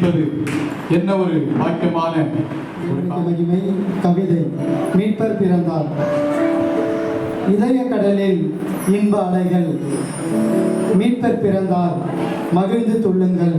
வாசிப்பது என்ன ஒரு பாக்கியமான மகிமை. கவிதை. மீட்பர் பிறந்தார். இதய கடலில் இன்ப அலைகள், மீட்பர் பிறந்தார், மகிழ்ந்து துள்ளுங்கள்.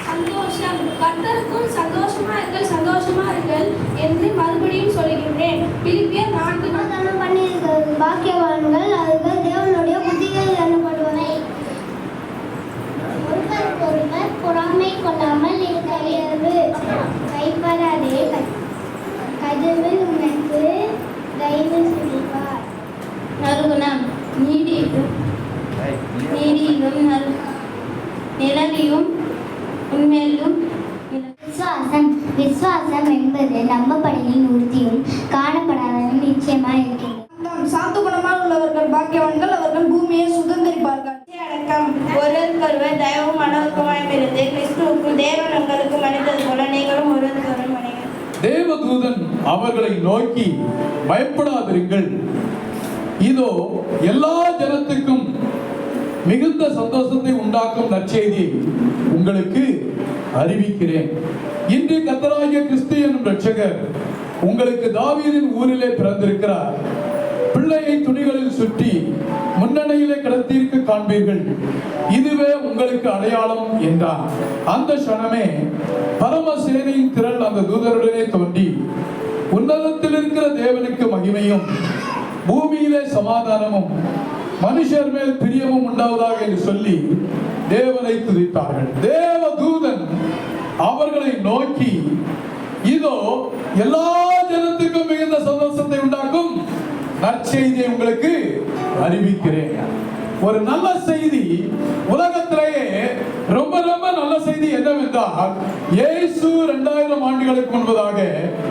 சந்தோஷம். கர்த்தருக்கும் சந்தோஷமா இருங்கள் என்று மறுபடியும் சொல்லுகின்றேன். பிலிப்பியர் 4:4 பண்ணியிருக்கிறது. பாக்கியவான்கள் அவர்கள் தேவனுடைய புத்திகள் எனப்படுவதை. ஒருவருக்கொருவர் பொறாமை கொள்ளாமல் இருக்கிறது. கைப்படாதே கதவில் உனக்கு தயவு செய்வார். நறுகுணம். நீடியும் நிலவியும் உண்மையிலும். விசுவாசம் என்பது நம்பப்படையின் உறுதியும் காணப்படாததும் நிச்சயமாக இருக்கிறது. சாந்த குணமாக உள்ளவர்கள் பாக்கியவான்கள், அவர்கள் பூமியை சுதந்திரிப்பார்கள். அடக்கம். ஒருவருக்கொருவர் தயவும் மனதுக்கமாயும் இருந்து கிறிஸ்துவுக்குள் தேவன் உங்களுக்கு மனிதது போல நீங்களும் ஒருவருக்கொருவர் மனிதர். தேவதூதன் அவர்களை நோக்கி, பயப்படாதிருங்கள், இதோ எல்லா ஜனத்துக்கும் மிகுந்த சந்தோஷத்தை உண்டாக்கும் நற்செய்தியை உங்களுக்கு அறிவிக்கிறேன். இன்று கர்த்தராகிய கிறிஸ்து என்னும் இரட்சகர் உங்களுக்கு தாவீதின் ஊரிலே பிறந்திருக்கிறார். பிள்ளையை துணிகளில் சுற்றி முன்னணியிலே கிடத்தியிருக்க காண்பீர்கள். இதுவே உங்களுக்கு அடையாளம் என்றார். அந்த க்ஷணமே பரமசேனையின் திரள் அந்த தூதருடனே தோன்றி, உன்னதத்தில் இருக்கிற தேவனுக்கு மகிமையும் பூமியிலே சமாதானமும் மனுஷர் மேல் பிரியமும் உண்டாவதாக என்று சொல்லி தேவனை துதித்தார்கள். தேவ தூதன் அவர்களை நோக்கி, இதோ எல்லா ஜனத்துக்கும் மிகுந்த சந்தோஷத்தை உண்டாக்கும் நற்செய்தியை உங்களுக்கு அறிவிக்கிறேன். ஒரு நல்ல செய்தி, உலகத்திலேயே ரொம்ப ரொம்ப நல்ல செய்தி என்னவென்றால், இயேசு 2000 ஆண்டுகளுக்கு முன்பதாக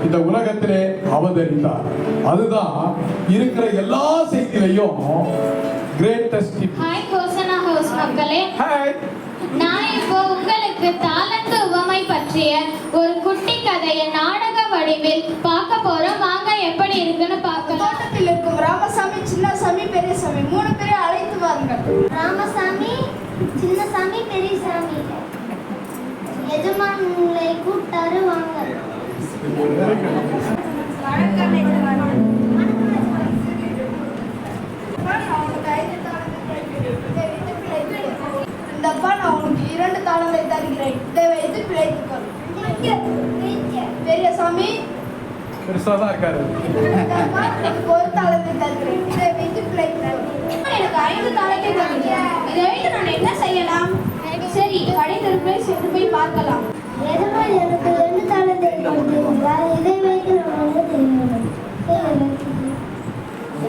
இந்த உலகத்திலே அவதரித்தார். அதுதான் இருக்கிற எல்லா செய்தியிலையும் கிரேட்டஸ்ட். ஹாய் ஹோசனா ஹவுஸ் மக்களே. ஹாய். நான் இப்போ உங்களுக்கு தாளந்து உவமை பற்றிய ஒரு குட்டி கதையை நாடக வடிவில் பார்க்க போறோம். வாங்க எப்படி இருக்குன்னு பார்க்கலாம். தோட்டத்தில் இருக்கும் ராமசாமி, சின்னசாமி, பெரியசாமி 3 பேரை அழைத்து வாருங்கள். ராமசாமி, சின்னசாமி, பெரியசாமி எஜமான்களை கூட்டாரு வாங்க. வணக்கம் எஜமான். தாளத்தை தருகிறேன். இதை வைத்து பிழைத்துக்கொள். பெரியசாமி, பெருசா தான் இருக்காரு. உனக்கு ஒரு தாளத்தை தருகிறேன். இதை வைத்து பிழைத்துக்கொள். எனக்கு 5 தாளத்தை தருகிறேன். இதை வைத்து நான் என்ன செய்யலாம்? சரி, கடைத்தெருப்பை சென்று போய் பார்க்கலாம். எதனால் எனக்கு 2 தாளத்தை கொடுத்தீர்களால் இதை வைத்து நான் என்ன செய்யணும்?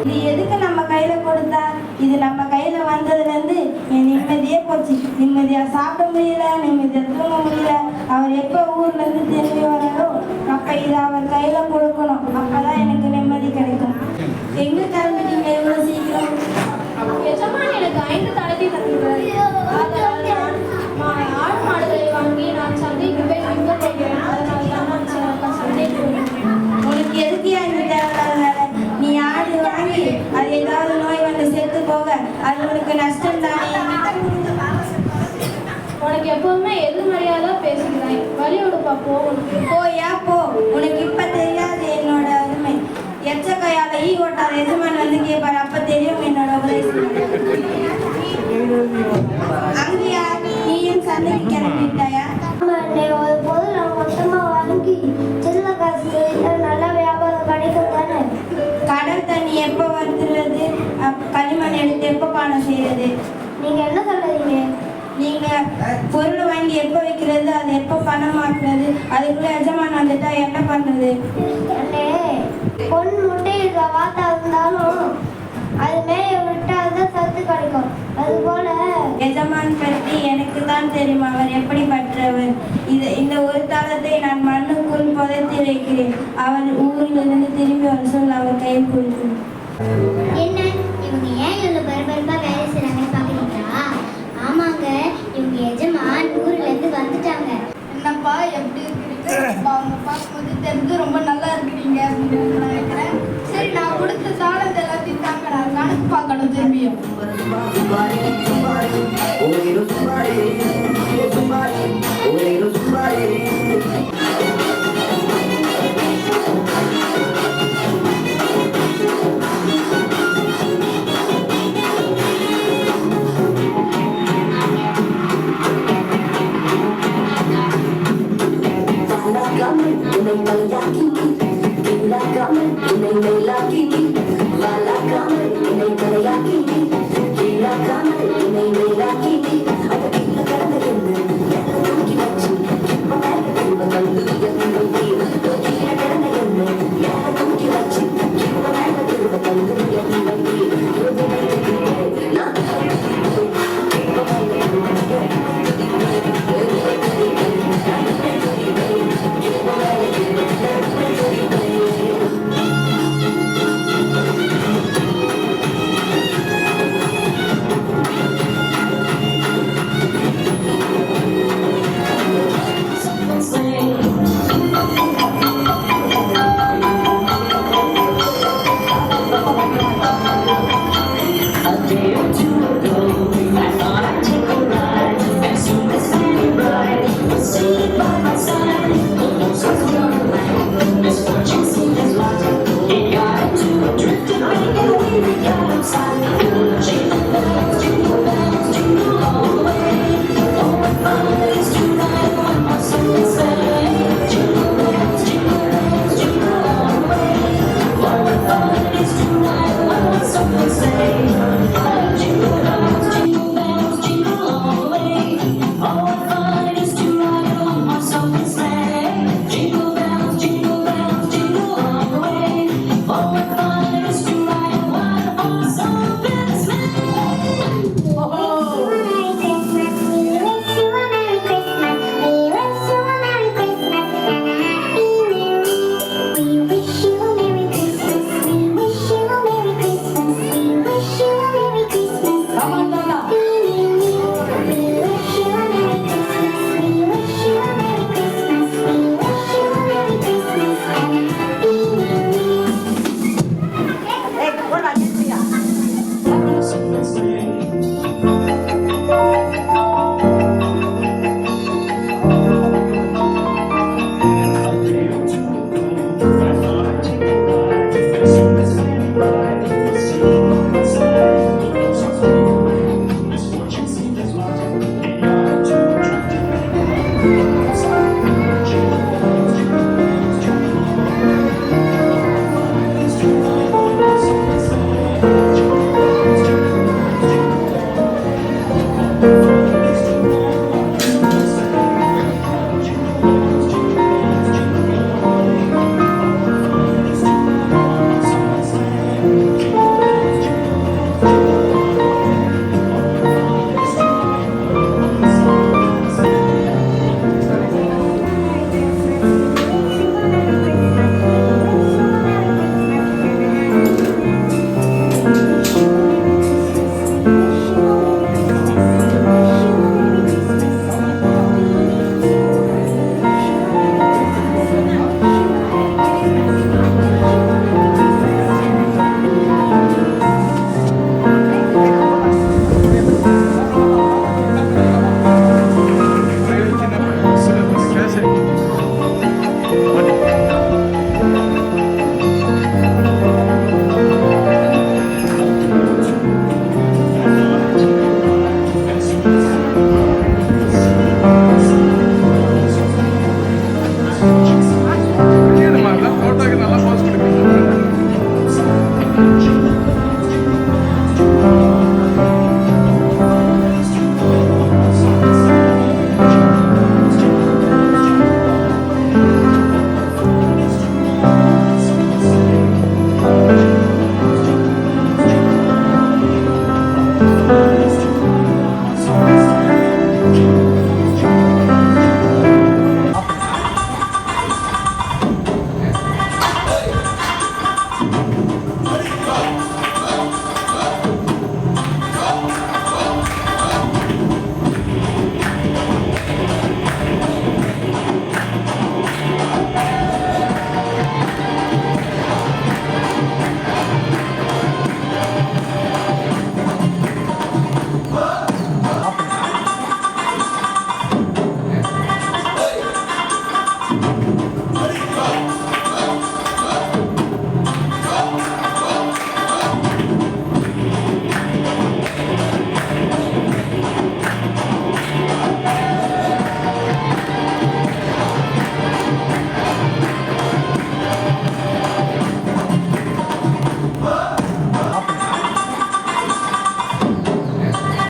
இது எதுக்கு நம்ம கையில கொடுத்தா? இது நம்ம கையில வந்ததுலேருந்து என் நிம்மதியே போச்சு. நிம்மதியா சாப்பிட முடியல, நிம்மதியா தூங்க முடியல. அவர் எப்போ ஊர்ல இருந்து திரும்பி வராரோ அப்ப இதை அவர் கையில கொடுக்கணும். அப்பதான் எனக்கு நிம்மதி கிடைக்கும். எங்க கிளம்பிட்டீங்க இவ்வளவு சீக்கிரம்? எஜமான் எனக்கு 5 தாளத்தை தந்துள்ளார். ஆடு மாடுகளை வாங்கி நான் சந்தைக்கு போய் விற்க போகிறேன். அதனால தான் சந்தைக்கு உனக்கு எதுக்கியா இந்த தேவையில்லாத வேலை? நீ ஆடு வாங்கி அது ஏதாவது நோய் வந்து செத்து போக அது உனக்கு நஷ்டம் தானே. உனக்கு எப்பவுமே எதிர்மறையாத பேசுகிறாய். வழி விடுப்பா, போகணும். போயா போ. உனக்கு இப்ப தெரியாது என்னோட அருமை. எச்ச கையால ஈ ஓட்டாத எஜமான் வந்து கேட்பாரு. அப்ப தெரியும் என்னோட உபதேசம். அங்கேயா நீயும் சந்தைக்கு கிளம்பிட்டாயா? ஒரு பொருள் நம்ம மொத்தமாக வாங்கி சின்ன காசு நல்லா வியாபாரம் கிடைக்கும் தானே. கடல் தண்ணி எப்போ வருத்துறது? களிமண் எடுத்து எப்போ பானம் செய்யறது? நீங்கள் என்ன சொல்கிறீங்க? நீங்க பொருள் வாங்கி எப்போ வைக்கிறது, அது எப்போ பணமாக்குறது? அதுக்குள்ள எஜமான் வந்துட்டா என்ன பண்றது? அண்ணே, பொன் முட்டையிடுற வார்த்தை இருந்தாலும் அது மேய விட்டா அதுதான் சத்து கிடைக்கும். அதுபோல எஜமான் பற்றி எனக்கு தான் தெரியும். அவர் எப்படிப்பட்டவர். இந்த ஒரு தாளத்தை நான் மண்ணுக்குள் புதைத்து வைக்கிறேன். அவர் ஊரிலிருந்து திரும்பி வர சொல் அவர் கையில் கொடுக்கும். என்ன இவங்க ஏன் இவ்வளோ பரபரப்பாக வேலை செய்கிறாங்கன்னு பார்க்குறீங்களா? ஆமாங்க, இவங்க எஜமான் ஊர்லேருந்து வந்துட்டாங்க. என்னப்பா எப்படி இருக்கிறீங்க? அவங்க பார்க்கும்போது தெரிஞ்சு ரொம்ப நல்லா இருக்கிறீங்க அப்படின்னு நான் நினைக்கிறேன். சரி, நான் கொடுத்த தாளத்தை எல்லாத்தையும் தாங்க. நான் கணக்கு பார்க்கணும் திரும்பியும்.